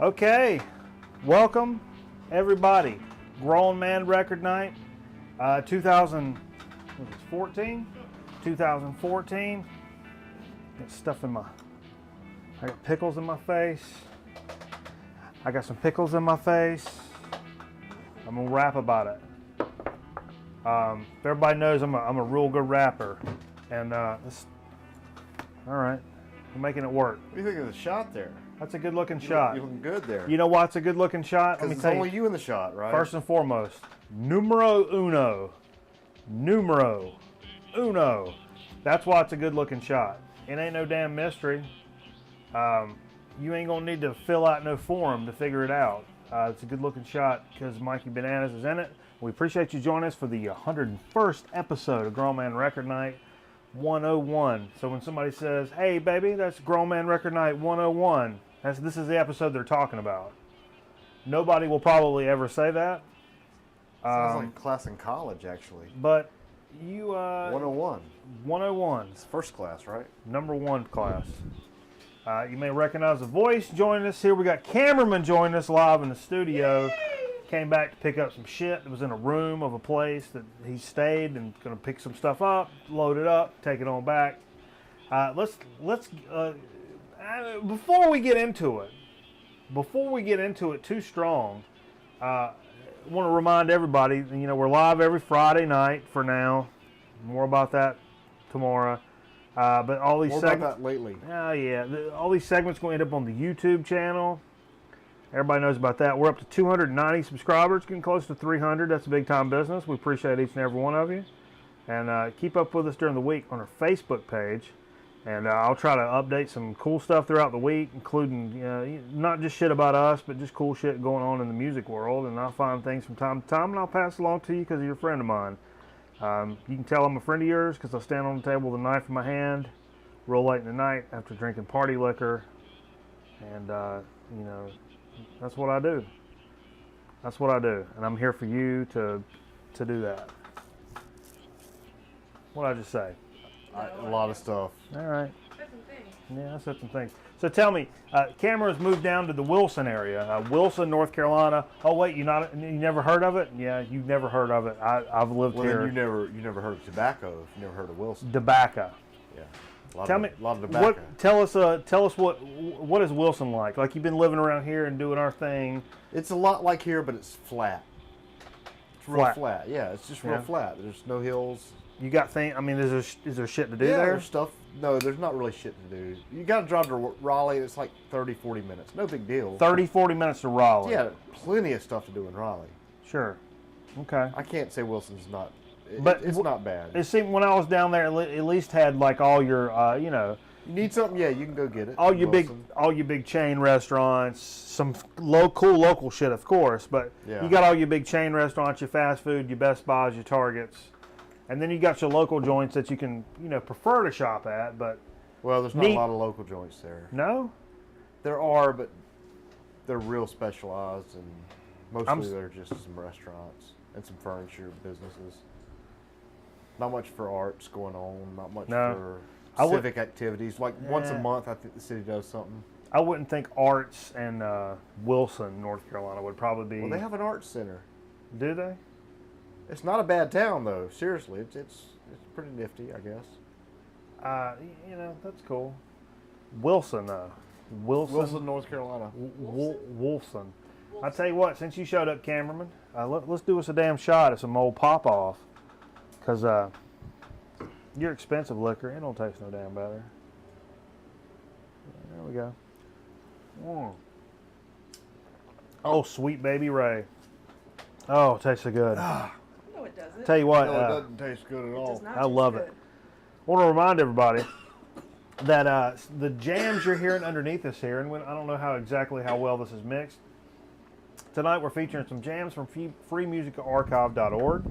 Okay, welcome everybody. Grown Man Record Night, 2014. 2014. Got stuff in my. I got pickles in my face. I got some pickles in my face. I'm gonna rap about it. Everybody knows I'm a real good rapper, and this. All right, we're making it work. What do you think of the shot there? That's a good looking shot. You're looking good there. You know why it's a good looking shot? Let me tell you. It's only you in the shot, right? First and foremost, numero uno. Numero uno. That's why it's a good looking shot. It ain't no damn mystery. You ain't gonna need to fill out no form to figure it out. It's a good looking shot because Mikey Bananas is in it. We appreciate you joining us for the 101st episode of Grown Man Record Night 101. So when somebody says, hey baby, that's Grown Man Record Night 101, this is the episode they're talking about. Nobody will probably ever say that. Sounds like a class in college, actually. But you... 101. 101. It's first class, right? Number one class. You may recognize the voice joining us here. We got cameraman joining us live in the studio. Came back to pick up some shit. It was in a room of a place that he stayed and going to pick some stuff up, load it up, take it on back. Let's before we get into it too strong, I want to remind everybody, you know, we're live every Friday night for now. More about that tomorrow. But all these segments. More about that lately. Oh yeah, all these segments going to end up on the YouTube channel. Everybody knows about that. We're up to 290 subscribers, getting close to 300. That's a big time business. We appreciate each and every one of you. And keep up with us during the week on our Facebook page. And I'll try to update some cool stuff throughout the week, including not just shit about us, but just cool shit going on in the music world. And I'll find things from time to time, and I'll pass it along to you because you're a friend of mine. You can tell I'm a friend of yours because I stand on the table with a knife in my hand, real late in the night after drinking party liquor. And, you know, that's what I do. That's what I do. And I'm here for you to do that. What'd I just say? A lot of stuff. All right. Yeah, I said some things. So tell me, Cameron's moved down to the Wilson area, Wilson, North Carolina. Oh wait, you never heard of it? Yeah, you've never heard of it. I've lived here. Well, then you never heard of tobacco. If you never heard of Wilson. Tobacco. Yeah. Tell me, a lot of tobacco. Tell us what is Wilson like? Like you've been living around here and doing our thing. It's a lot like here, but it's flat. It's real flat. Yeah, it's just real flat. There's no hills. You got things. I mean, is there shit to do there? There's stuff. No, there's not really shit to do. You got to drive to Raleigh. It's like 30, 40 minutes. No big deal. 30, 40 minutes to Raleigh. Yeah, plenty of stuff to do in Raleigh.Ure. Okay. I can't say Wilson's not. But it's not bad. It seemed when I was down there, at least had like all your, you know. You need something? Yeah, you can go get it. All your big chain restaurants, some cool local shit, of course. But you got all your big chain restaurants, your fast food, your Best Buys, your Targets. And then you got your local joints that you can, prefer to shop at, but... Well, there's not a lot of local joints there. No? There are, but they're real specialized, and mostly they're just some restaurants and some furniture businesses. Not much for arts going on, not much for civic activities. Like once a month, I think the city does something. I wouldn't think arts and Wilson, North Carolina would probably be... Well, they have an arts center. Do they? It's not a bad town, though. Seriously, it's pretty nifty, I guess. That's cool. Wilson, Wilson, North Carolina. Wilson. I tell you what, since you showed up, cameraman, let's do us a damn shot at some old pop-off. Because your expensive liquor, it don't taste no damn better. There we go. Oh, sweet baby Ray. Oh, it tastes so good. No, it doesn't. Tell you what. No, it doesn't taste good at all. I love it. I want to remind everybody that the jams you're hearing underneath us here, and I don't know how well this is mixed. Tonight we're featuring some jams from freemusicarchive.org.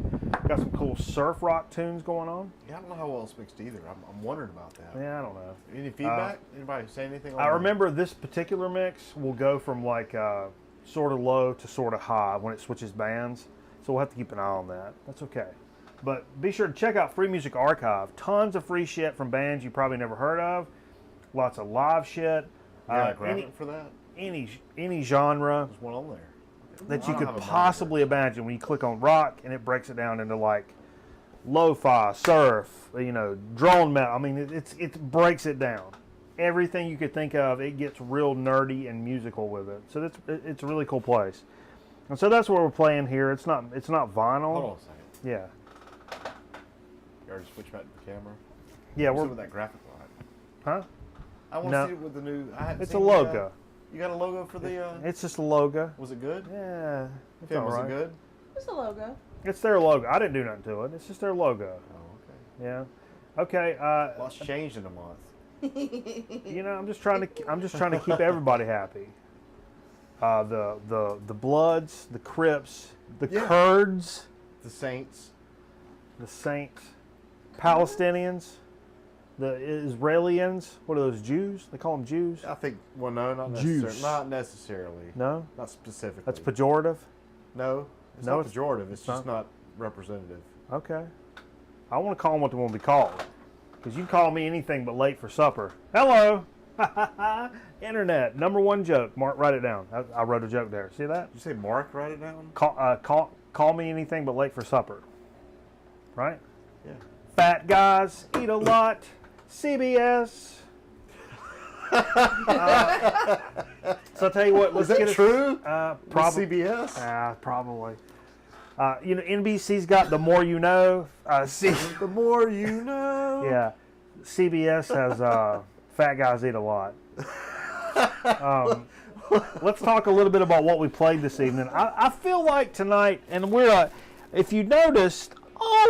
Got some cool surf rock tunes going on. Yeah, I don't know how well it's mixed either. I'm wondering about that. Yeah, I don't know. Any feedback? Anybody say anything? I remember this particular mix will go from like sort of low to sort of high when it switches bands. So we'll have to keep an eye on that. That's okay. But be sure to check out Free Music Archive. Tons of free shit from bands you probably never heard of. Lots of live shit. Yeah, graphic for that? any genre There's one on there. that I you don't could have a possibly imagine. When you click on rock, and it breaks it down into like lo-fi, surf, drone metal. I mean, it breaks it down. Everything you could think of, it gets real nerdy and musical with it. So it's a really cool place. And so that's what we're playing here. It's not vinyl. Hold on a second. Yeah. You already switched back to the camera? Yeah, What's we're up with that graphic line? huh? I want to No. see it with the new. I hadn't It's a seen logo. You got a logo for the. It's just a logo. Was it good? Yeah, it's Tim, all was right. it good? What's the logo? It's their logo. I didn't do nothing to it. It's just their logo. Oh, okay. Yeah. Okay. Lots changed in a month. I'm just trying to keep everybody happy. The Bloods, the Crips, the Yeah. Kurds, The Saints. the Saints, Palestinians, the Israelians. What are those, Jews? They call them Jews. I think. Well, no, not Jews. necessarily. Not necessarily. No, Not specifically. that's pejorative. No, it's No, not it's pejorative. It's just not. not representative. Okay. I want to call them what they want to be called. Because you can call me anything but late for supper. Hello. Internet. #1 joke. Mark, write it down. I wrote a joke there. See that? Did you say Mark? Write it down. Call me anything but late for supper. Right? Yeah. Fat guys eat a lot. CBS. So I'll tell you what. Was Let's that get it. true? Probably. CBS. Probably. NBC's got The More You Know. The more you know. Yeah. CBS has Fat Guys Eat a Lot. Let's talk a little bit about what we played this evening. I feel like tonight, and we're, if you noticed,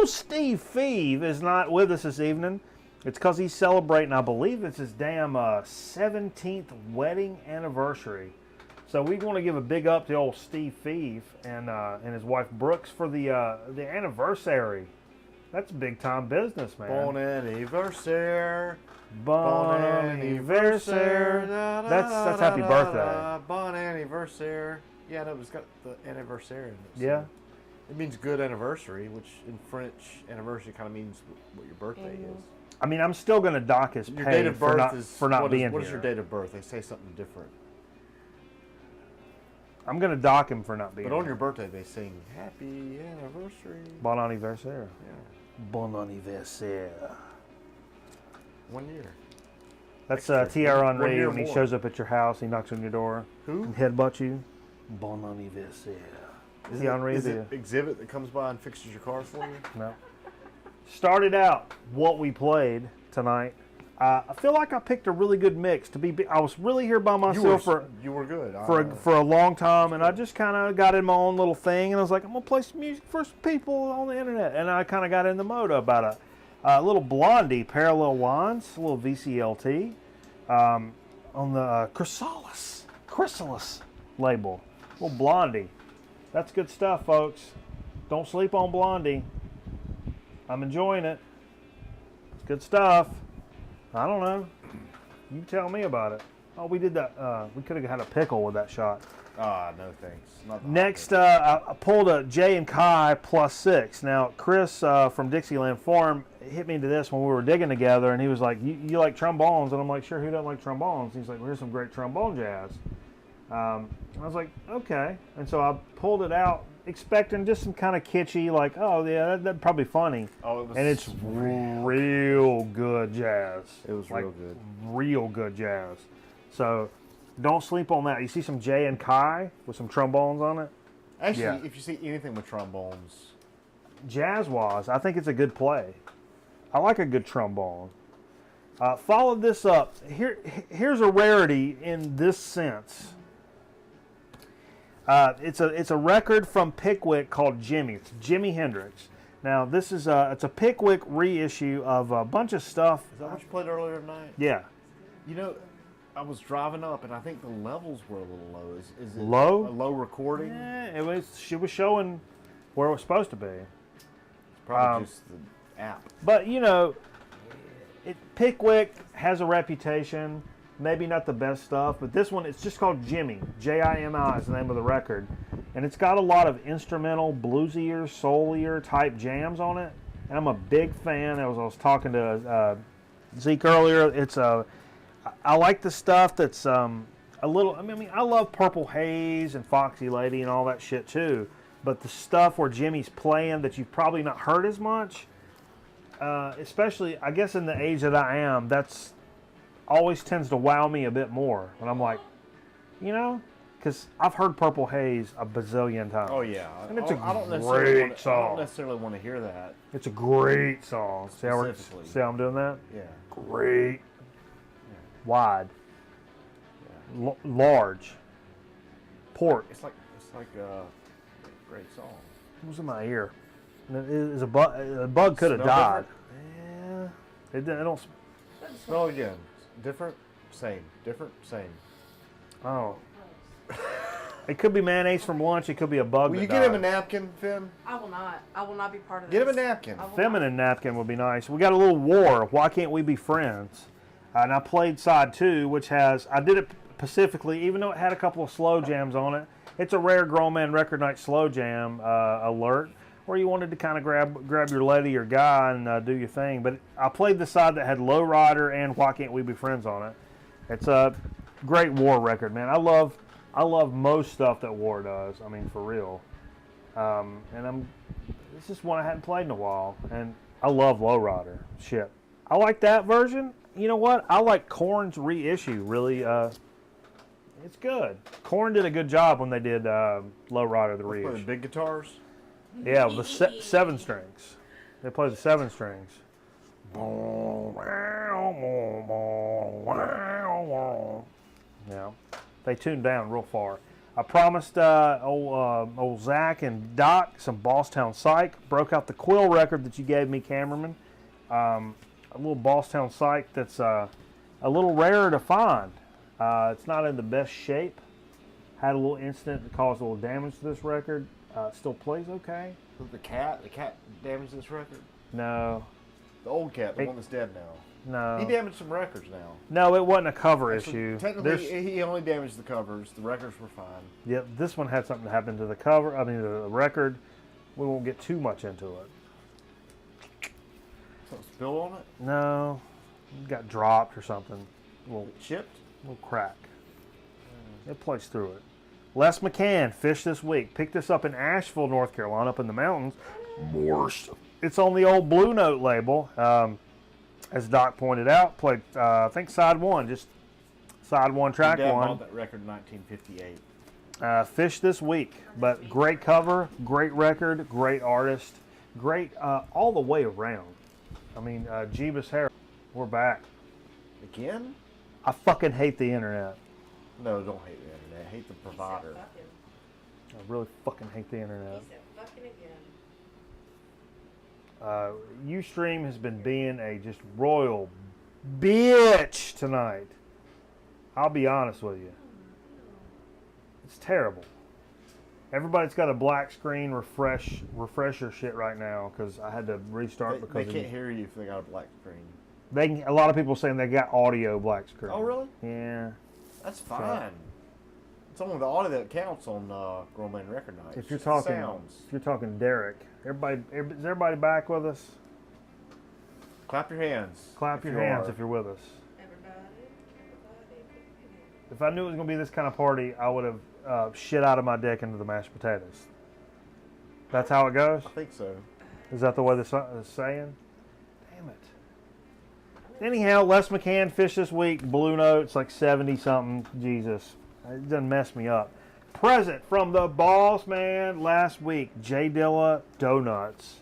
Steve Feeve is not with us this evening. It's because he's celebrating, I believe it's his damn 17th wedding anniversary. So we want to give a big up to old Steve Feeve and his wife Brooks for the anniversary. That's big time business, man. Bon anniversaire. Bon anniversaire. That's happy birthday. Bon anniversaire. Yeah, no, it's got the anniversary in it. So Yeah. It means good anniversary, which in French, anniversary kind of means what your birthday is. I mean, I'm still going to dock his Your pay date of for birth not what being What here. is your date of birth? They say something different. I'm going to dock him for not being But on here. your birthday, they sing happy anniversary. Bon anniversaire. Yeah. Bon anniversaire. 1 year. That's Extra. Thierry 1 Henry year when he more. shows up at your house, he knocks on your door Who? and headbutts you. Bon anniversaire. Is Thierry Henry, it Exhibit that comes by and fixes your car for you? No. Started out what we played tonight. I feel like I picked a really good mix. I was really here by myself You were good. for a long time, and I just kind of got in my own little thing, and I was like, I'm gonna play some music for some people on the internet, and I kind of got in the mode about a little Blondie, Parallel Lines, a little VCLT, on the Chrysalis label, little Blondie. That's good stuff, folks. Don't sleep on Blondie. I'm enjoying it. It's good stuff. I don't know. You tell me about it. Oh, we did that. We could have had a pickle with that shot. No thanks. Not the Next, hot I pulled a J and Kai +6. Now, Chris from Dixieland Farm hit me into this when we were digging together, and he was like, you like trombones? And I'm like, sure, who doesn't like trombones? And he's like, well, here's some great trombone jazz. And I was like, okay. And so I pulled it out, expecting just some kind of kitschy, like, oh, yeah, that'd probably funny. Oh, it was And it's real good jazz. It was Like, real good. Real good jazz. So don't sleep on that. You see some J and Kai with some trombones on it? Actually, Yeah. if you see anything with trombones, Jazz-wise, I think it's a good play. I like a good trombone. Follow this up. Here's a rarity in this sense. It's a record from Pickwick called Jimmy. It's Jimi Hendrix. Now this is it's a Pickwick reissue of a bunch of stuff. is that what you played earlier tonight? Yeah. You know, I was driving up and I think the levels were a little low. Is it Low? a low recording? Yeah, she was showing where it was supposed to be. It's probably just the app. But Pickwick has a reputation. Maybe not the best stuff, but this one, it's just called Jimmy. Jimi is the name of the record. And it's got a lot of instrumental, bluesier, soulier type jams on it. And I'm a big fan. I was talking to Zeke earlier. I like the stuff that's a little. I mean, I love Purple Haze and Foxy Lady and all that shit too. But the stuff where Jimmy's playing that you've probably not heard as much, especially I guess in the age that I am, that's always tends to wow me a bit more. And I'm like, you know, because I've heard Purple Haze a bazillion times. Oh yeah, and it's a I don't great song. I don't necessarily want to hear that. It's a great song. See how I'm doing that? Yeah. Great. Yeah. Wide. Yeah. Large. Port. It's like a great song. It was in my ear. A bug could have died. Yeah. It don't. Smell again. Different, same. Different, same. Oh. It could be mayonnaise from lunch. It could be a bug. Will you get him a napkin, Finn? I will not. I will not be part of Get this. him a napkin. Feminine napkin would be nice. We got a little war. Why can't we be friends? And I played side 2, which has, I did it specifically, even though it had a couple of slow jams on it. It's a rare Grown Man Record Night slow jam alert, where you wanted to kind of grab your lady or guy and do your thing. But I played the side that had Lowrider and Why Can't We Be Friends on it. It's a great War record, man. I love most stuff that War does. I mean, for real. And it's just one I hadn't played in a while, and I love Lowrider. Shit, I like that version. You know what? I like Korn's reissue. Really, it's good. Korn did a good job when they did Lowrider the reissue. The big guitars. Yeah, the 7 strings. They play the 7 strings. Yeah, they tuned down real far. I promised old Zach and Doc some Bosstown Psych. Broke out the Quill record that you gave me, cameraman. A little Bosstown Psych that's a little rarer to find. It's not in the best shape. Had a little incident that caused a little damage to this record. Still plays okay. The cat damaged this record? No. The old cat, the one that's dead now. No. He damaged some records now. No, it wasn't a cover issue. Technically, he only damaged the covers. The records were fine. Yeah, this one had something happen to the cover. I mean, the record. We won't get too much into it. Something spill on it? No. It got dropped or something. Chipped? A little crack. It plays through it. Les McCann, Fish This Week. Picked this up in Asheville, North Carolina, up in the mountains. Worst. It's on the old Blue Note label. As Doc pointed out, played, I think, side 1. Just side 1, track 1. Bought that record in 1958. Fish This Week. But great cover, great record, great artist. Great all the way around. I mean, Jeebus Harris, we're back. Again? I fucking hate the internet. No, don't hate the internet. Hate the provider. I really fucking hate the internet. He said fucking again. Ustream has been being a just royal bitch tonight. I'll be honest with you. It's terrible. Everybody's got a black screen refresher shit right now because I had to restart because they can't hear you if they got a black screen. A lot of people saying they got audio black screen. Oh, really? Yeah. That's fine. It's only the audio that counts on Grown Man Record Night. If you're talking Derek, is everybody back with us? Clap your hands. Clap your hands if you're with us. Everybody. If I knew it was going to be this kind of party, I would have shit out of my dick into the mashed potatoes. That's how it goes? I think so. Is that the way the song is saying? Damn it. Anyhow, Les McCann, Fish This Week, Blue Note, it's like 70-something. Jesus. It doesn't mess me up. Present from the boss man last week, J Dilla Donuts.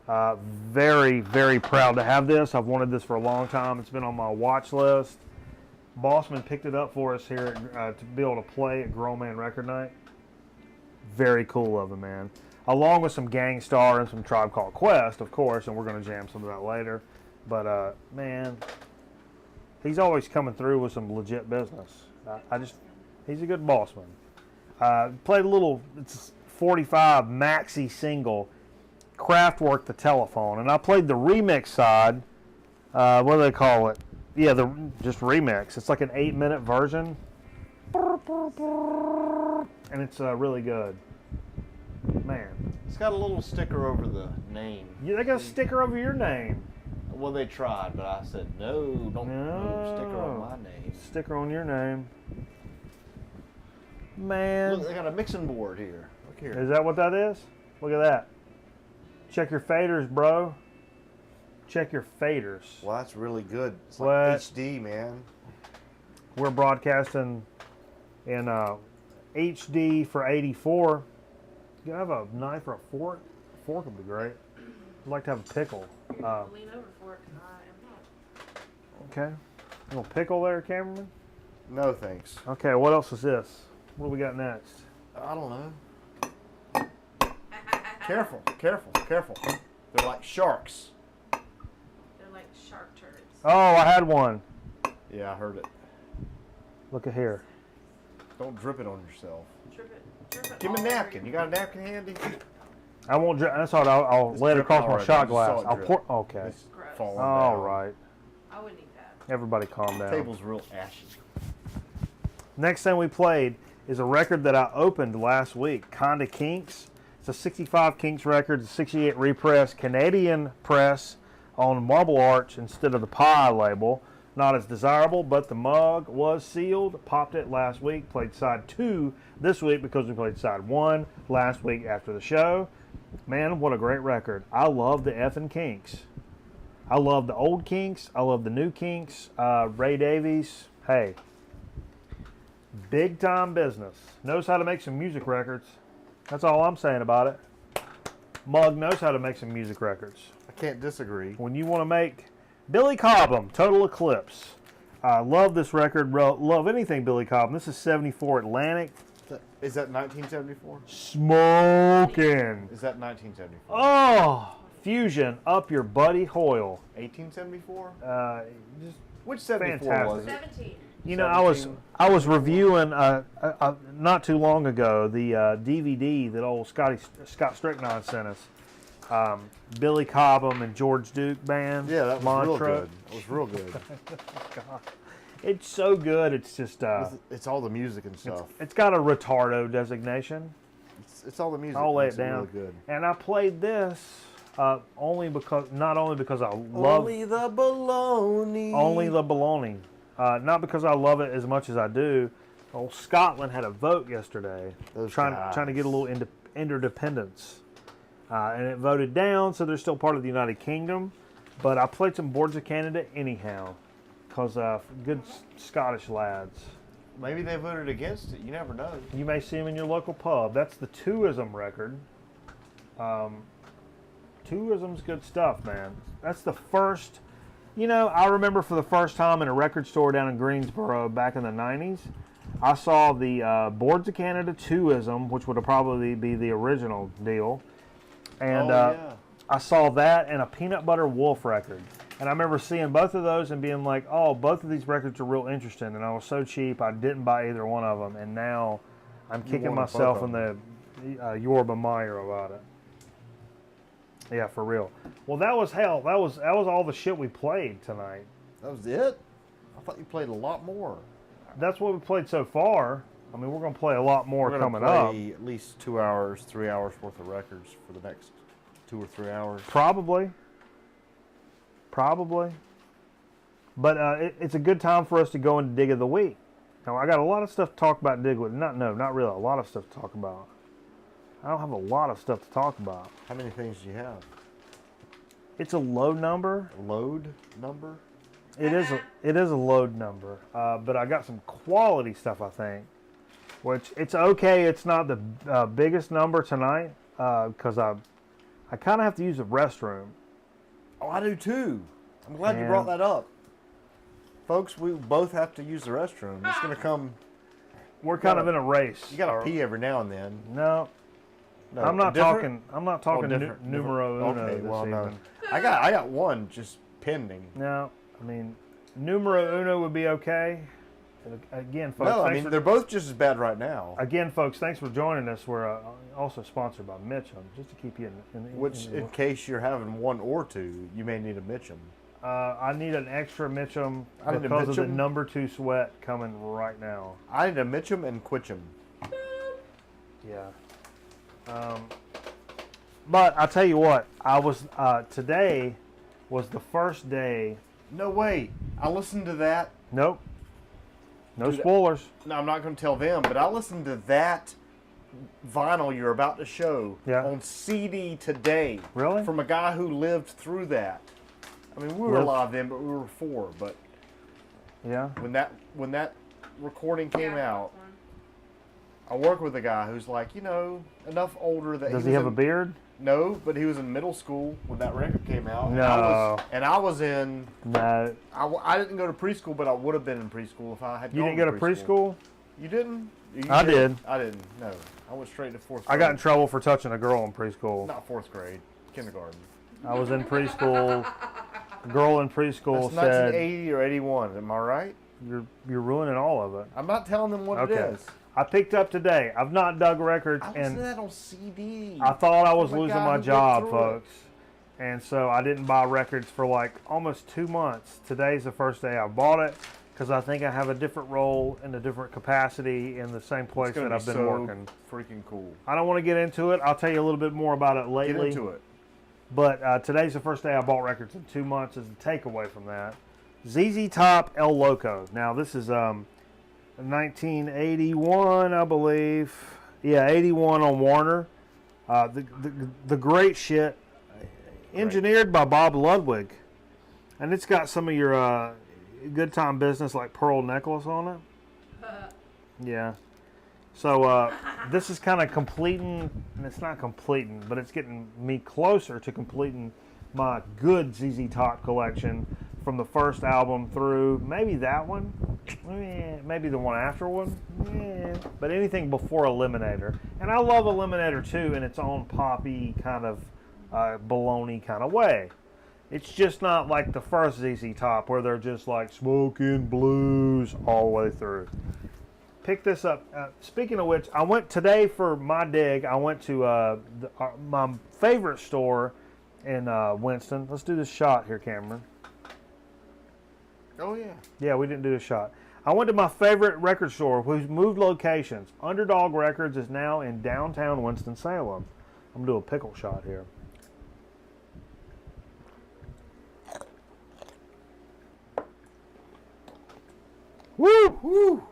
Very, very proud to have this. I've wanted this for a long time. It's been on my watch list. Bossman picked it up for us here to be able to play at Grown Man Record Night. Very cool of him, man. Along with some Gangstar and some Tribe Called Quest, of course, and we're going to jam some of that later. But, man, he's always coming through with some legit business. He's a good bossman. Played a little, it's 45 maxi single, Kraftwerk the Telephone. And I played the remix side. What do they call it? Yeah, just remix. It's like an 8-minute version. And it's really good. Man. It's got a little sticker over the name. Yeah, they got a sticker over your name. Well, they tried, but I said, no, don't no sticker on my name. Sticker on your name. Man. Look, they got a mixing board here. Look here. Is that what that is? Look at that. Check your faders, bro. Check your faders. Well, that's really good. It's What? like HD, man. We're broadcasting in HD for 84. You have a knife or a fork? A fork would be great. I'd like to have a pickle. Lean over for it. I am not. Okay. A little pickle there, cameraman? No, thanks. Okay, what else is this? What do we got next? I don't know. Careful, careful, careful. They're like sharks. They're like shark turds. Oh, I had one. Yeah, I heard it. Look at here. Don't drip it on yourself. Drip it Give me a all over napkin. you. You got a napkin handy? I won't drink. That's all. I'll It's lay it dripping across my already. shot I just glass. saw it I'll drip. pour. Okay. It's Gross. falling All down. right. I wouldn't eat that. Everybody calm down. Table's real ashy. Next thing we played is a record that I opened last week, Kinda Kinks. It's a 65 Kinks record, a 68 repress, Canadian press on Marble Arch instead of the Pie label. Not as desirable, but the mug was sealed. Popped it last week, played side 2 this week because we played side 1 last week after the show. Man, what a great record. I love the effing Kinks. I love the old Kinks. I love the new Kinks. Ray Davies, hey. Big time business. Knows how to make some music records. That's all I'm saying about it. Mug knows how to make some music records. I can't disagree. When you want to make Billy Cobham, Total Eclipse. I love this record. Love anything Billy Cobham. This is 74 Atlantic. Is that 1974? Smoking. Is that 1974? Oh, Fusion up your buddy Hoyle. 1874? Just Which 74 was fantastic. it? 17. You know, 17. I was reviewing not too long ago the DVD that old Scott Strickland sent us. Billy Cobham and George Duke band. Yeah, that was Montreux. real good. It was real good. God, it's so good. It's just It's all the music and stuff. it's got a retardo designation. It's all the music. I'll lay makes it down. Really good. And I played this not only because I love Only the baloney. only the baloney. Not because I love it as much as I do. Old Scotland had a vote yesterday, Those trying guys. to get a little interdependence, and it voted down. So they're still part of the United Kingdom. But I played some Boards of Canada anyhow, because good Scottish lads. Maybe they voted against it. You never know. You may see them in your local pub. That's the Twoism record. Twoism's good stuff, man. That's the first. You know, I remember for the first time in a record store down in Greensboro back in the 90s, I saw the Boards of Canada Twoism, which would probably be the original deal. And yeah. I saw that and a Peanut Butter Wolf record. And I remember seeing both of those and being like, oh, both of these records are real interesting. And I was so cheap, I didn't buy either one of them. And now I'm kicking wanted myself both in of the Yorba Mire about it. Yeah, for real. Well, that was hell. That was all the shit we played tonight. That was it? I thought you played a lot more. That's what we played so far. I mean, we're going to play a lot more We're gonna coming up. play at least 2 hours, 3 hours worth of records for the next 2 or 3 hours. Probably. But it's a good time for us to go into Dig of the Week. Now, I got a lot of stuff to talk about in Dig with. Not really. A lot of stuff to talk about. I don't have a lot of stuff to talk about. How many things do you have? It's a low number. A load number? It is a load number. But I got some quality stuff, I think. Which, it's okay. It's not the biggest number tonight. Because I kind of have to use the restroom. Oh, I do too. I'm glad you Yeah. brought that up. Folks, we both have to use the restroom. It's going to come. We're kind of in a race. You got to pee every now and then. No. No, I'm not different? talking different. numero uno Okay, this well, no. evening. I got one just pending. No, I mean, numero uno would be okay. Again, folks, No, I thanks mean, for, they're both just as bad right now. again, folks, thanks for joining us. We're also sponsored by Mitchum, just to keep you in Which, in case you're having one or two, you may need a Mitchum. I need an extra Mitchum I need a because of the Mitchum. number 2 sweat coming right now. I need a Mitchum and Quitchum. Yeah. But I'll tell you what, I was today was the first day. No, wait. I listened to that. Nope. No Dude, spoilers. No, I'm not going to tell them, but I listened to that vinyl you're about to show on CD today. Really? From a guy who lived through that. I mean, we were alive then, but we were 4. But yeah, when that recording came out, I work with a guy who's like, enough older that does he have a beard? No, but he was in middle school when that record came out. No. And I was in. No. I didn't go to preschool, but I would have been in preschool if I had. You didn't go to preschool? You didn't? I did. I didn't. No, I went straight to 4th grade. I got in trouble for touching a girl in preschool. Not 4th grade, kindergarten. I was in preschool. A girl in preschool That's said, 1980 or 81. Am I right? You're ruining all of it. I'm not telling them what it is. I picked up today. I've not dug records, I listened and to that on CD. I thought I was From a losing guy my who job, went through folks. And so I didn't buy records for like almost 2 months. Today's the first day I bought it because I think I have a different role in a different capacity in the same place that I've been working. Freaking cool. I don't want to get into it. I'll tell you a little bit more about it lately. Get into it. But today's the first day I bought records in 2 months as a takeaway from that. ZZ Top El Loco. Now this is 1981, I believe. Yeah, 81 on Warner. The great shit. Engineered by Bob Ludwig. And it's got some of your Good Time Business like Pearl Necklace on it. Yeah. So this is kind of completing, and it's not completing, but it's getting me closer to completing my good ZZ Top collection from the first album through maybe that one, maybe the one after one, but anything before Eliminator. And I love Eliminator too in its own poppy kind of baloney kind of way. It's just not like the first ZZ Top where they're just like smoking blues all the way through. Pick this up. Speaking of which, I went today for my dig. I went to my favorite store in Winston. Let's do this shot here, Cameron. Oh, yeah. Yeah, we didn't do a shot. I went to my favorite record store, who's moved locations. Underdog Records is now in downtown Winston-Salem. I'm going to do a pickle shot here. Woo! Woo!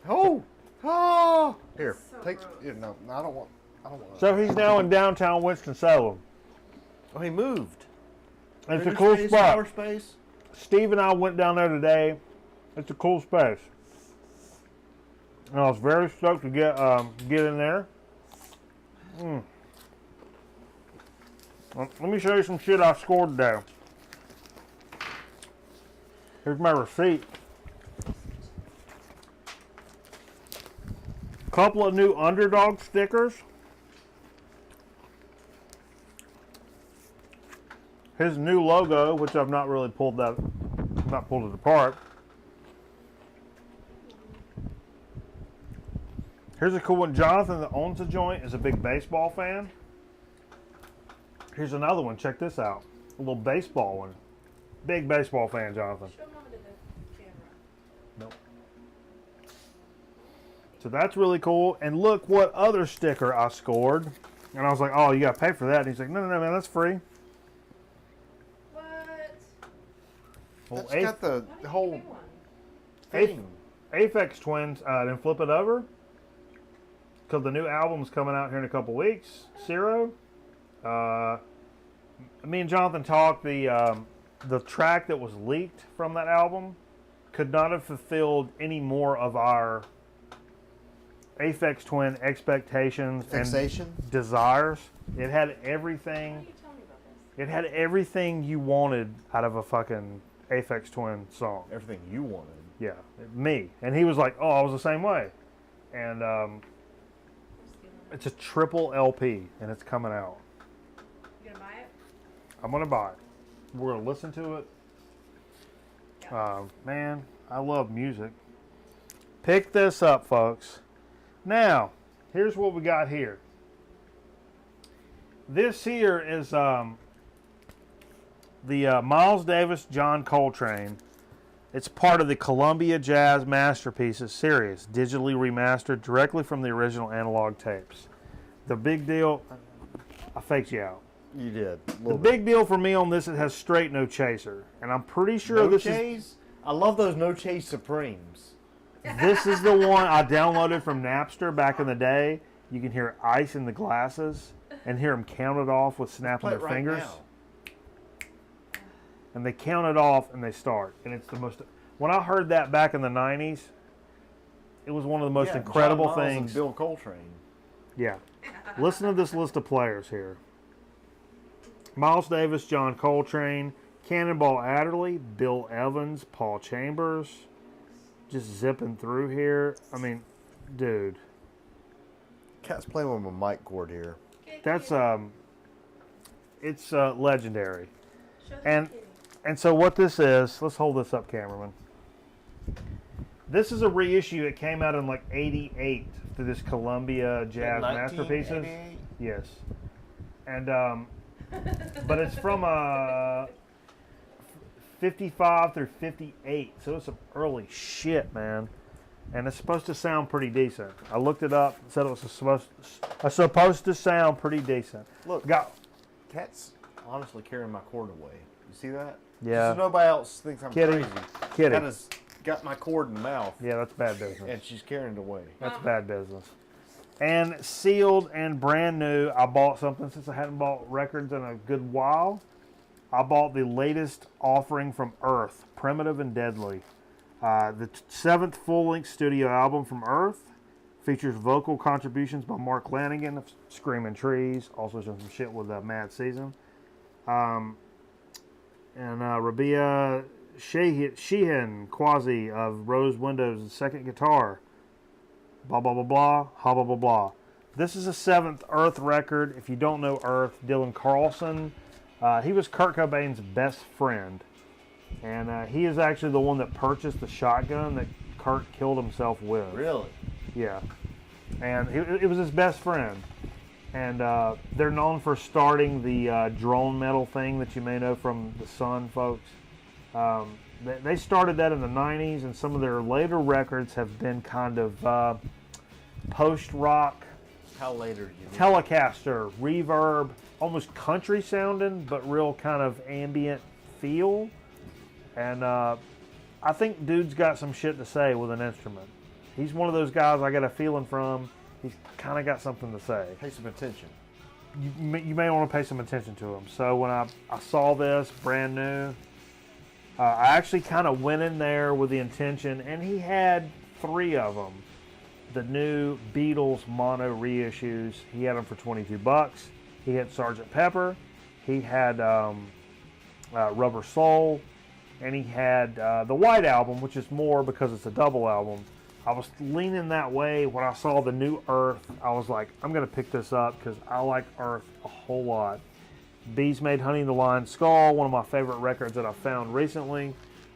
Oh! Oh! Here, So take. gross. Yeah, no, I don't want. So he's now in downtown Winston-Salem. Oh, he moved. It's a Bigger cool space, spot. smaller space. Steve and I went down there today. It's a cool space. And I was very stoked to get in there. Let me show you some shit I scored today. Here's my receipt. Couple of new Underdog stickers. His new logo, which I've not really pulled it apart. Here's a cool one. Jonathan that owns the joint is a big baseball fan. Here's another one. Check this out. A little baseball one. Big baseball fan, Jonathan. Show Mama to the camera. Nope. So that's really cool. And look what other sticker I scored. And I was like, oh, you got to pay for that. And he's like, no, man, that's free. What? Well, That's got the Why did you whole give me one? thing. Aphex Twins, then flip it over. Because the new album's coming out here in a couple weeks. Zero. Me and Jonathan talked. The track that was leaked from that album could not have fulfilled any more of our Aphex Twin expectations Fixation? and desires. It had everything. Why didn't you tell me about this? It had everything you wanted out of a fucking Aphex Twin song. Everything you wanted. Yeah, me. And he was like, "Oh, I was the same way." And it's a triple LP, and it's coming out. You gonna buy it? I'm gonna buy it. We're gonna listen to it. Man, I love music. Pick this up, folks. Now, here's what we got here. This here is the Miles Davis John Coltrane. It's part of the Columbia Jazz Masterpieces series, digitally remastered directly from the original analog tapes. The big deal, I faked you out. You did. The big deal for me on this, it has straight no chaser. And I'm pretty sure No this chase? I love those no chase Supremes. This is the one I downloaded from Napster back in the day. You can hear ice in the glasses and hear them count it off with snapping Play their it right fingers. now. And they count it off and they start. And it's the most. When I heard that back in the 90s, it was one of the most incredible John Miles and things. Bill Coltrane. Yeah. Listen to this list of players here: Miles Davis, John Coltrane, Cannonball Adderley, Bill Evans, Paul Chambers. Just zipping through here. I mean, dude. Cat's playing with my mic cord here. That's it's legendary. Show the And kitty. and so what this is, let's hold this up, cameraman. This is a reissue. It came out in like '88 through this Columbia Jazz Masterpieces. Yes, and but it's from 55 through 58, so it's some early shit, man. And it's supposed to sound pretty decent. I looked it up. It said it was supposed to sound pretty decent. Look, Got Cat's honestly carrying my cord away. You see that? Yeah. So nobody else thinks I'm Kitty. crazy. Kitty. Cat has got my cord in the mouth, Yeah, that's bad business. and she's carrying it away. That's bad business. And sealed and brand new, I bought something since I hadn't bought records in a good while. I bought the latest offering from Earth, Primitive and Deadly. The seventh full-length studio album from Earth features vocal contributions by Mark Lanigan of Screaming Trees, also some shit with Mad Season. And Rabia Sheehan Quasi of Rose Windows' second guitar. Blah, blah, blah, blah, ha, blah, blah, blah. This is a seventh Earth record. If you don't know Earth, Dylan Carlson, he was Kurt Cobain's best friend. And he is actually the one that purchased the shotgun that Kurt killed himself with. Really? Yeah. And it was his best friend. And they're known for starting the drone metal thing that you may know from The Sun, folks. They started that in the 90s, and some of their later records have been kind of post-rock, How later do you need? Telecaster, reverb, almost country sounding, but real kind of ambient feel. And I think dude's got some shit to say with an instrument. He's one of those guys I get a feeling from. He's kind of got something to say. Pay some attention. You may want to pay some attention to him. So when I saw this, brand new, I actually kind of went in there with the intention, and he had 3 of them. The new Beatles mono reissues. He had them for $22. He had Sgt. Pepper. He had Rubber Soul. And he had the White Album, which is more because it's a double album. I was leaning that way. When I saw the new Earth, I was like, I'm going to pick this up because I like Earth a whole lot. Bees Made Honey in the Lion's Skull, one of my favorite records that I found recently.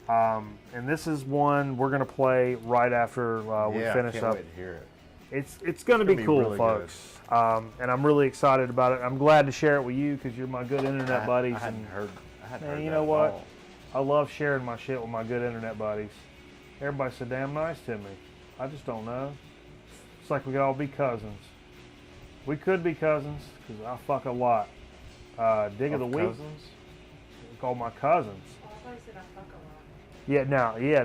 And this is one we're going to play right after we finish can't up. wait to hear it. It's going to be gonna be cool, really folks. And I'm really excited about it. I'm glad to share it with you because you're my good internet buddies. I hadn't and heard. I hadn't man, heard you that know at what? all. I love sharing my shit with my good internet buddies. Everybody's so damn nice to me. I just don't know. It's like we could all be cousins. We could be cousins because I fuck a lot. Dig of the week. Cousins? Call my cousins. Oh, I thought you said I fuck a lot.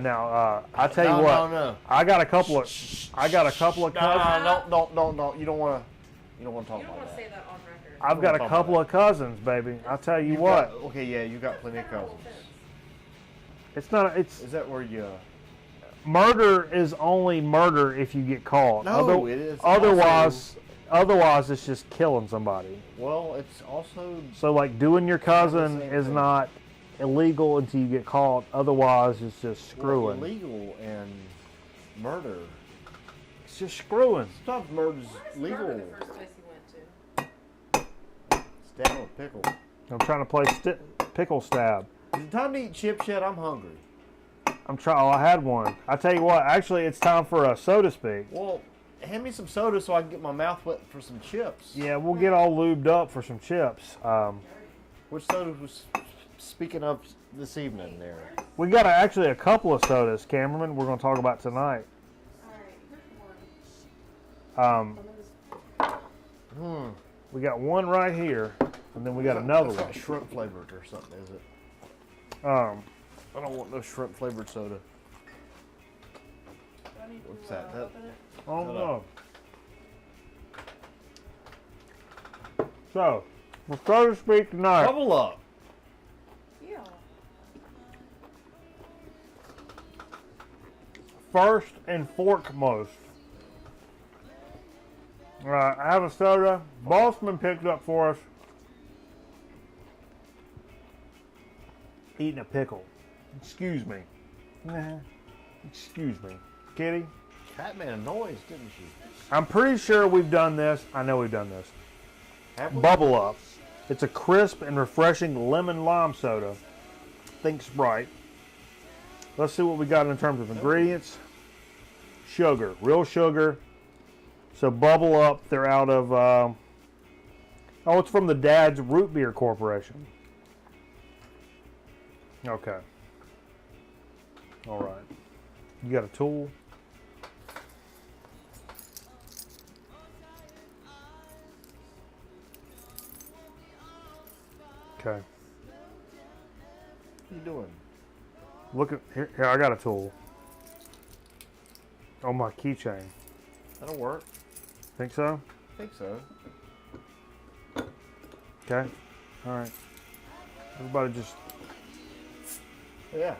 Now. I tell you what. No. I got a couple of cousins. No, you don't want to. You don't want to talk You don't about want to that. say that on record. I've got a couple of cousins, baby. I tell you what. Okay, yeah, you got plenty of cousins. It's not. It's Is that where you? murder is only murder if you get caught. No, it is Otherwise, it's just killing somebody. Well, it's also. So, like, doing your cousin same is thing. not illegal until you get caught. Otherwise, it's just Well, screwing. illegal and murder. It's just screwing. Sometimes murder's Why is legal. Murder the first place you went to? Stab with a pickle. I'm trying to play pickle stab. Is it time to eat chips yet? I'm hungry. I'm trying. Oh, I had one. I tell you what. Actually, it's time for a soda speak. Well, hand me some soda so I can get my mouth wet for some chips. Yeah, we'll get all lubed up for some chips. Which soda was speaking of this evening there? We got actually a couple of sodas, Cameraman. We're going to talk about tonight. Alright, here's one. We got one right here, and then we got another That's one. not shrimp flavored or something, is it? I don't want no shrimp flavored soda. need What's to that? open it? Oh Shut no. So, so to speak tonight, Bubble up. Yeah. first and foremost, I have a soda Bossman picked up for us. Eating a pickle. Excuse me. Excuse me. Kitty, Cat made a noise, didn't she? I'm pretty sure we've done this. I know we've done this. Have we? Bubble Up. It's a crisp and refreshing lemon lime soda. Think Sprite. Let's see what we got in terms of ingredients. Sugar, real sugar. So Bubble Up, they're out of, oh, it's from the Dad's Root Beer Corporation. Okay. All right. You got a tool? Okay. What are you doing? Look at here. I got a tool. On my keychain. That'll work. Think so? I think so. Okay. All right. Everybody just Yeah,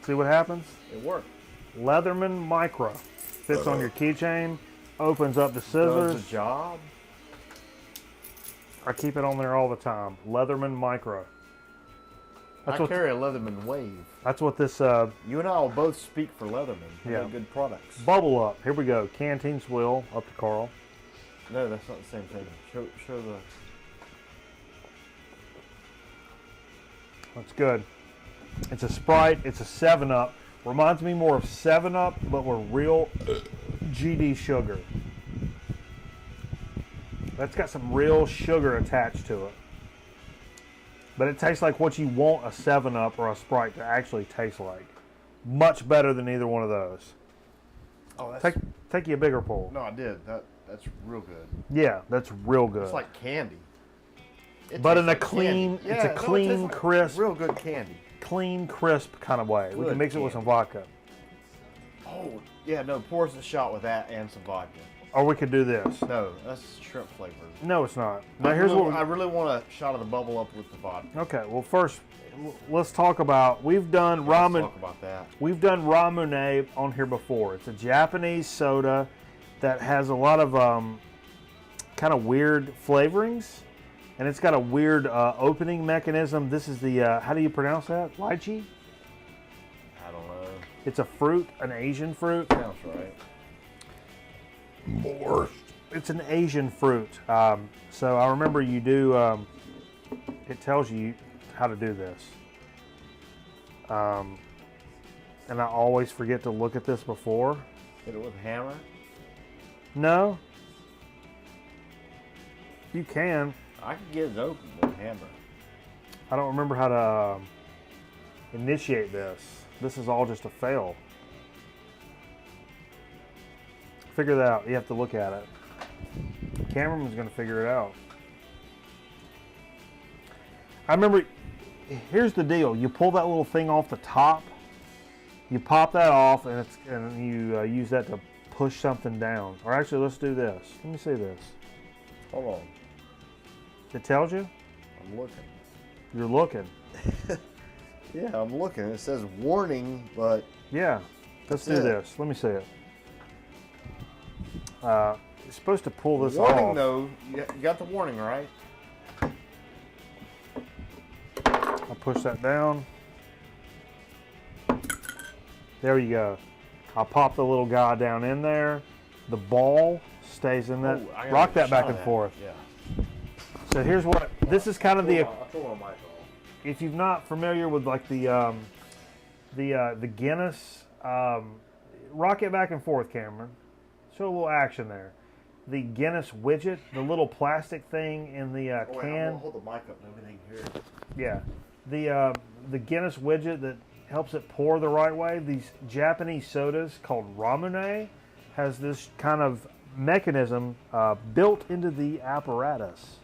see what happens. it worked. Leatherman Micro fits on your keychain. Opens up the Does scissors. the job. I keep it on there all the time. Leatherman Micro. That's I what. carry a Leatherman Wave. That's what this You and I will both speak for Leatherman. They Yeah. make good products. Bubble Up. Here we go. Canteen swill up to Carl. No, that's not the same thing. Show the. That's good. It's a Sprite. It's a 7-Up. Reminds me more of 7-Up, but with real GD sugar. That's got some real sugar attached to it. But it tastes like what you want a 7-Up or a Sprite to actually taste like. Much better than either one of those. Oh, that's. Take you a bigger pull. No, I did. That's real good. Yeah, that's real good. It's like candy. It But tastes in a like clean, candy. it's Yeah, a no, it clean, tastes like crisp, real good candy. clean, crisp kind of way. We Good can mix it with some candy. vodka. Oh, yeah, no, pour us a shot with that and some vodka. Or we could do this. No, that's shrimp flavored. No, it's not. Now here's what. I really want a shot of the Bubble Up with the vodka. Okay, well first, let's talk about. We've done Let's ramen. talk about that. We've done ramune on here before. It's a Japanese soda that has a lot of kind of weird flavorings, and it's got a weird opening mechanism. This is the how do you pronounce that? Lychee. I don't know. It's a fruit, an Asian fruit. Sounds right. It's an Asian fruit. So I remember you do. It tells you how to do this. And I always forget to look at this before. Hit it with a hammer. No. You can. I can get it open with a hammer. I don't remember how to initiate this. This is all just a fail. Figure that out. You have to look at it. The cameraman's going to figure it out. I remember, here's the deal. You pull that little thing off the top. You pop that off, and you use that to push something down. Or actually, let's do this. Let me see this. Hold on. It tells you? I'm looking. You're looking. Yeah, I'm looking. It says warning, but Yeah. Let's do That's it. this. Let me see it. You're supposed to pull this warning off. though. You got the warning, right? I'll push that down. There you go. I'll pop the little guy down in there. The ball stays in that. Oh, I gotta Rock get a that back shot and of forth. Yeah. So here's what. This is kind of the. I'll throw my mic off. If you're not familiar with like the Guinness, rock it back and forth, Cameron. Show a little action there. The Guinness widget, the little plastic thing in the Oh, wait, I'm can. gonna hold the mic up and everything here. Yeah, the Guinness widget that helps it pour the right way. These Japanese sodas called ramune has this kind of mechanism built into the apparatus,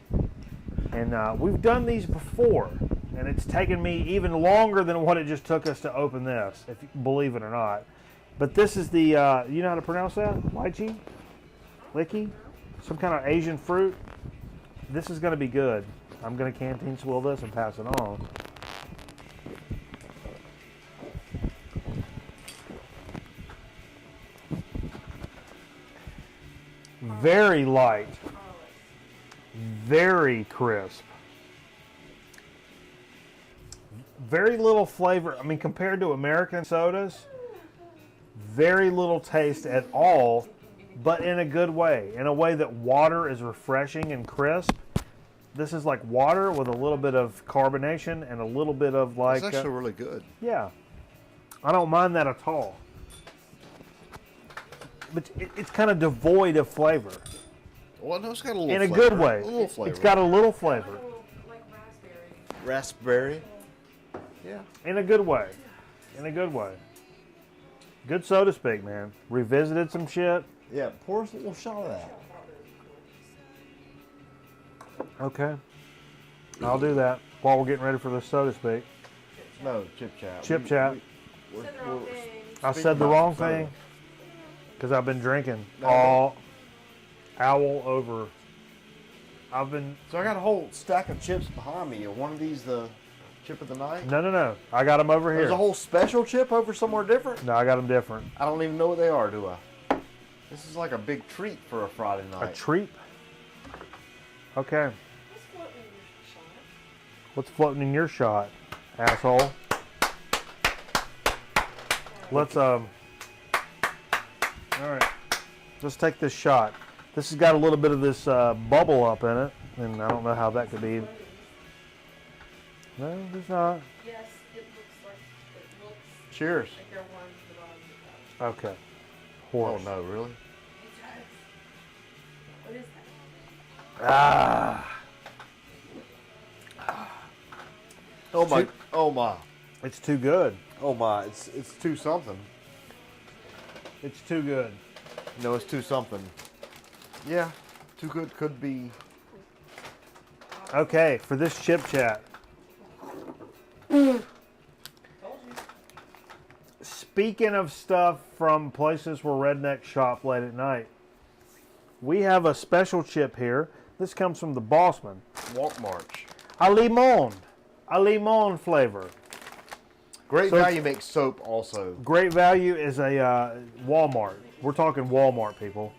and we've done these before, and it's taken me even longer than what it just took us to open this, if you believe it or not. But this is the, you know how to pronounce that? Lychee? Licky? Some kind of Asian fruit. This is going to be good. I'm going to canteen swill this and pass it on. Very light. Very crisp. Very little flavor. I mean, compared to American sodas, very little taste at all, but in a good way. In a way that water is refreshing and crisp. This is like water with a little bit of carbonation and a little bit of like... It's actually really good. Yeah. I don't mind that at all. But it's kind of devoid of flavor. Well, no, it's got a little in a flavor. good way. A little flavor. It's got a little flavor. Like raspberry. Raspberry. Yeah. In a good way. In a good way. Good soda speak, man. Revisited some shit. Yeah, pour us a little shot of that. Okay. I'll do that while we're getting ready for the soda speak. No, chip chat. Chip chat. Said the wrong thing. I said the wrong thing because I've been drinking all owl over. I've been... So I got a whole stack of chips behind me. Are one of these the chip of the night? No. I got them over here. There's a whole special chip over somewhere different? No, I got them different. I don't even know what they are, do I? This is like a big treat for a Friday night. A treat? Okay. What's floating in your shot? What's floating in your shot, asshole? Let's, all right. Let's take this shot. This has got a little bit of this bubble up in it, and I don't know how that could be. No, there's not. Yes, it looks Cheers. like they're ones that are on the top. Okay. Horse. Oh, no, really? It does. What is that? Ah. Oh, my. Oh, my. It's too good. Oh, my. It's too something. It's too good. No, it's too something. Yeah, too good could be. Okay, for this chip chat. Told you. Speaking of stuff from places where rednecks shop late at night, we have a special chip here. This comes from the Bossman. Walk March. A limon flavor. Great So- Value makes soap also. Great Value is a Walmart. We're talking Walmart, people.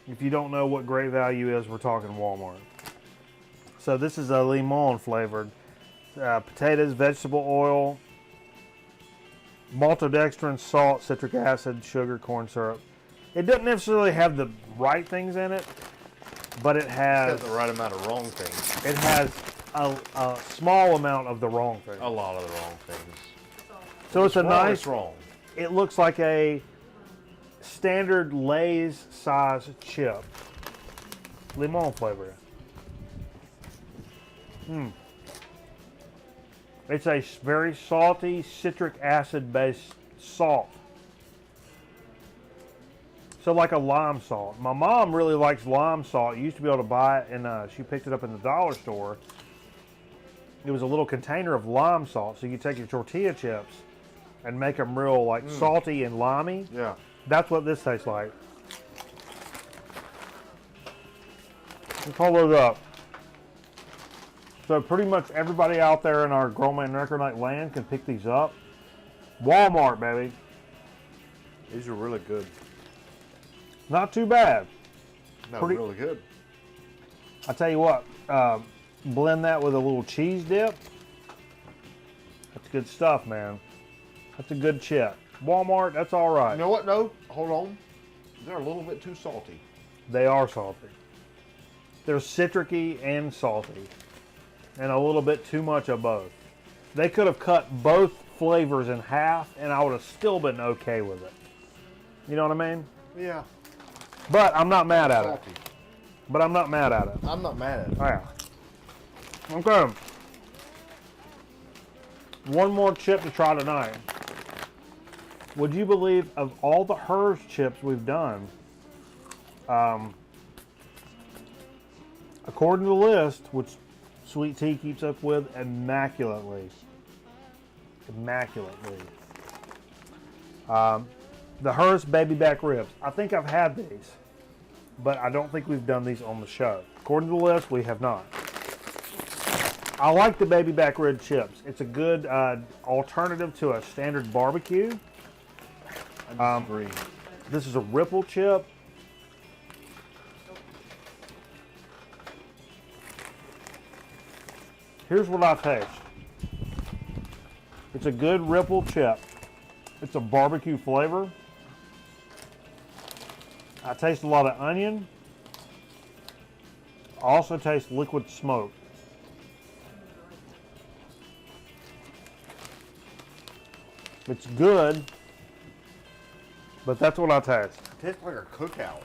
If you don't know what Great Value is, we're talking Walmart. So this is a limon flavored. Potatoes, vegetable oil, maltodextrin, salt, citric acid, sugar, corn syrup. It doesn't necessarily have the right things in it, but it It's has got the right amount of wrong things. it has a small amount of the wrong thing. A lot of the wrong things. So it's a Wrong nice. is wrong. It looks like a standard Lay's size chip. Limon flavor. It's a very salty, citric acid based salt. So like a lime salt. My mom really likes lime salt. You used to be able to buy it, and she picked it up in the dollar store. It was a little container of lime salt, so you could take your tortilla chips and make them real like salty and limey. Yeah. That's what this tastes like. Let's hold those up. So pretty much everybody out there in our Grown Man Record Night land can pick these up. Walmart, baby. These are really good. Not too bad. No, Pretty- really good. I tell you what, blend that with a little cheese dip. That's good stuff, man. That's a good chip. Walmart, that's all right. You know what? No, hold on. They're a little bit too salty. They are salty. They're citricy and salty. And a little bit too much of both. They could have cut both flavors in half and I would have still been okay with it. You know what I mean? Yeah. But I'm not mad at it. Salty. But I'm not mad at it. I'm not mad at it. Yeah. Okay. One more chip to try tonight. Would you believe of all the Hers chips we've done, according to the list, which Sweet Tea keeps up with immaculately, The Hearst baby back ribs. I think I've had these, but I don't think we've done these on the show. According to the list, we have not. I like the baby back rib chips. It's a good alternative to a standard barbecue. I disagree. This is a Ripple chip. Here's what I taste. It's a good Ripple chip. It's a barbecue flavor. I taste a lot of onion. I also taste liquid smoke. It's good, but that's what I taste. It tastes like a cookout.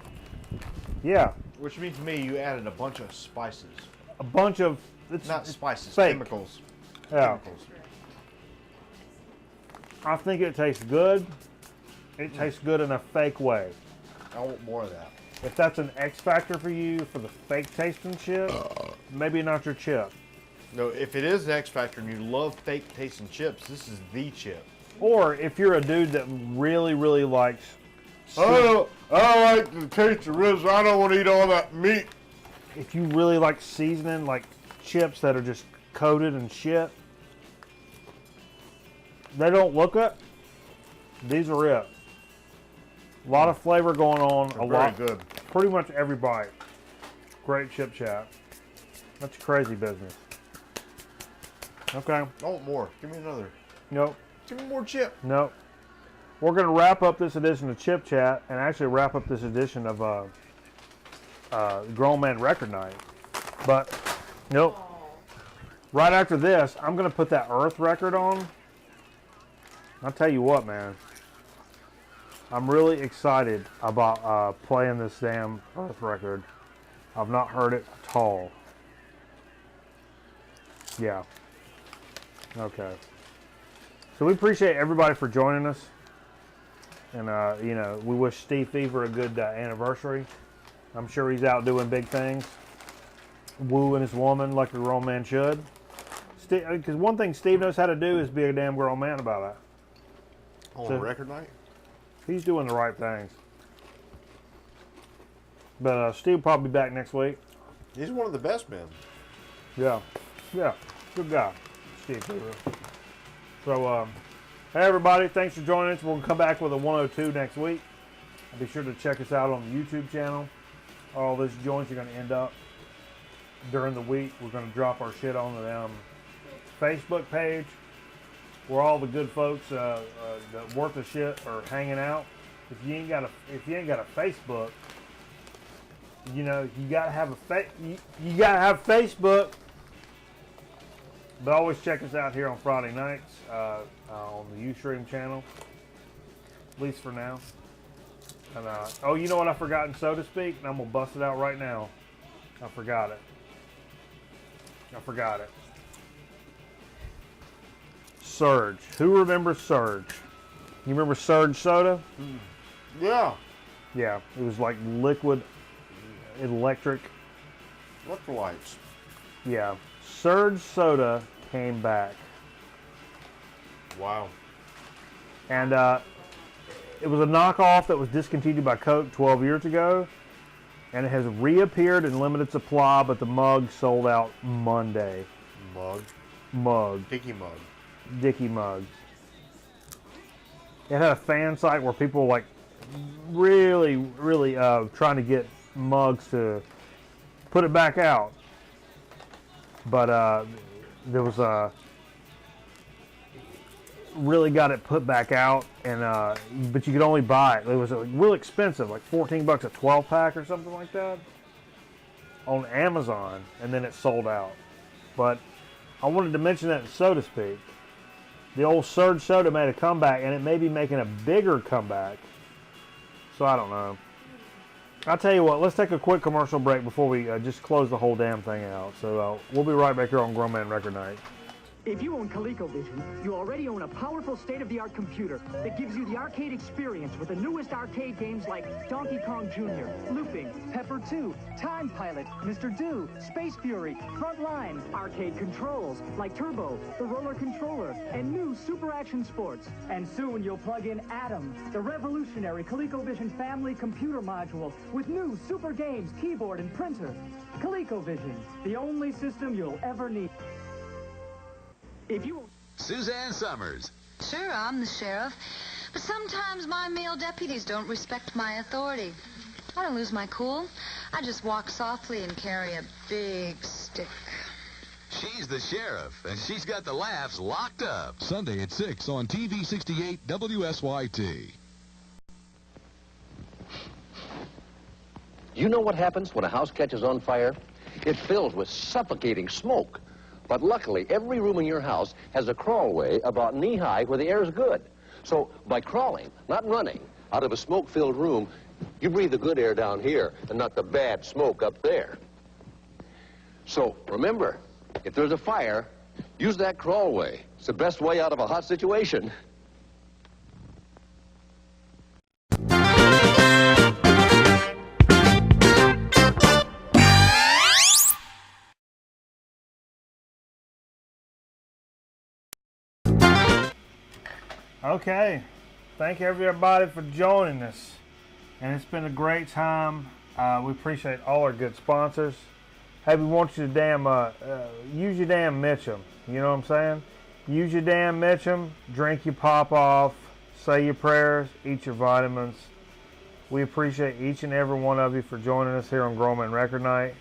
Yeah, Which means to me you added a bunch of spices. a bunch of Not spices, fake. chemicals. Yeah. Chemicals. I think it tastes good. It tastes good in a fake way. I want more of that. If that's an X factor for you for the fake tasting chip, maybe not your chip. No, if it is an X Factor and you love fake tasting chips, this is the chip. Or if you're a dude that really, really likes. I like the taste of ribs. I don't want to eat all that meat. If you really like seasoning, like chips that are just coated in shit, they don't look it. These are it. A lot of flavor going on. They're a very lot. good. Pretty much every bite. Great chip chat. That's crazy business. Okay. I want more. Give me another. Nope. Give me more chip. Nope. We're going to wrap up this edition of Chip Chat and actually wrap up this edition of Grown Man Record Night. But, nope. Right after this, I'm going to put that Earth record on. I'll tell you what, man. I'm really excited about playing this damn Earth record. I've not heard it at all. Yeah. Okay. So we appreciate everybody for joining us. And, you know, we wish Steve Fever a good anniversary. I'm sure he's out doing big things. Wooing his woman like a grown man should. Because one thing Steve knows how to do is be a damn grown man about it. On So- record night? He's doing the right things. But Steve will probably be back next week. He's one of the best men. Yeah. Yeah. Good guy. Steve Fever. So, hey everybody, thanks for joining us. We're going to come back with a 102 next week. Be sure to check us out on the YouTube channel. All those joints are going to end up during the week. We're going to drop our shit on the Facebook page where all the good folks that worth the shit are hanging out. If you ain't got a Facebook, you know, you got to have you got to have Facebook. But always check us out here on Friday nights on the Ustream channel, at least for now. And oh, you know what I forgot in so to speak, and I'm gonna bust it out right now. I forgot it. Surge. Who remembers Surge? You remember Surge soda? Yeah. Yeah, it was like liquid, electric. Electrolytes. Yeah, Surge soda came back. Wow. And it was a knockoff that was discontinued by Coke 12 years ago. And it has reappeared in limited supply, but the mug sold out Monday. Mug. Dickie mug. It had a fan site where people were like really, really trying to get mugs to put it back out. But there was really got it put back out, and but you could only buy it. It was real expensive, like $14 a 12 pack or something like that on Amazon, and then it sold out. But I wanted to mention that in so to speak. The old Surge soda made a comeback, and it may be making a bigger comeback. So I don't know. I'll tell you what, let's take a quick commercial break before we just close the whole damn thing out. So we'll be right back here on Grown Man Record Night. If you own ColecoVision, you already own a powerful state-of-the-art computer that gives you the arcade experience with the newest arcade games like Donkey Kong Jr., Looping, Pepper 2, Time Pilot, Mr. Do, Space Fury, Frontline, arcade controls like Turbo, the Roller Controller, and new Super Action Sports. And soon you'll plug in Atom, the revolutionary ColecoVision family computer module with new super games, keyboard, and printer. ColecoVision, the only system you'll ever need. If you... Suzanne Summers. Sure, I'm the sheriff, but sometimes my male deputies don't respect my authority. I don't lose my cool. I just walk softly and carry a big stick. She's the sheriff, and she's got the laughs locked up. Sunday at 6 on TV 68 WSYT. You know what happens when a house catches on fire? It fills with suffocating smoke. But luckily, every room in your house has a crawlway about knee-high where the air is good. So by crawling, not running, out of a smoke-filled room, you breathe the good air down here and not the bad smoke up there. So remember, if there's a fire, use that crawlway. It's the best way out of a hot situation. Okay, thank everybody for joining us, and it's been a great time. We appreciate all our good sponsors. Hey, we want you to use your damn Mitchum. You know what I'm saying? Use your damn Mitchum, drink your pop off, say your prayers, eat your vitamins. We appreciate each and every one of you for joining us here on Grown Man Record Night.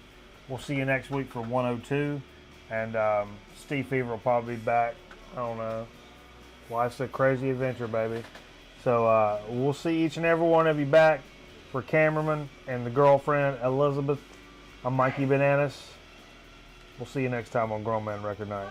We'll see you next week for 102, and Steve Fever will probably be back. I don't know. Life's a crazy adventure, baby. So we'll see each and every one of you back. For cameraman and the girlfriend, Elizabeth, I'm Mikey Bananas. We'll see you next time on Grown Man Record Night.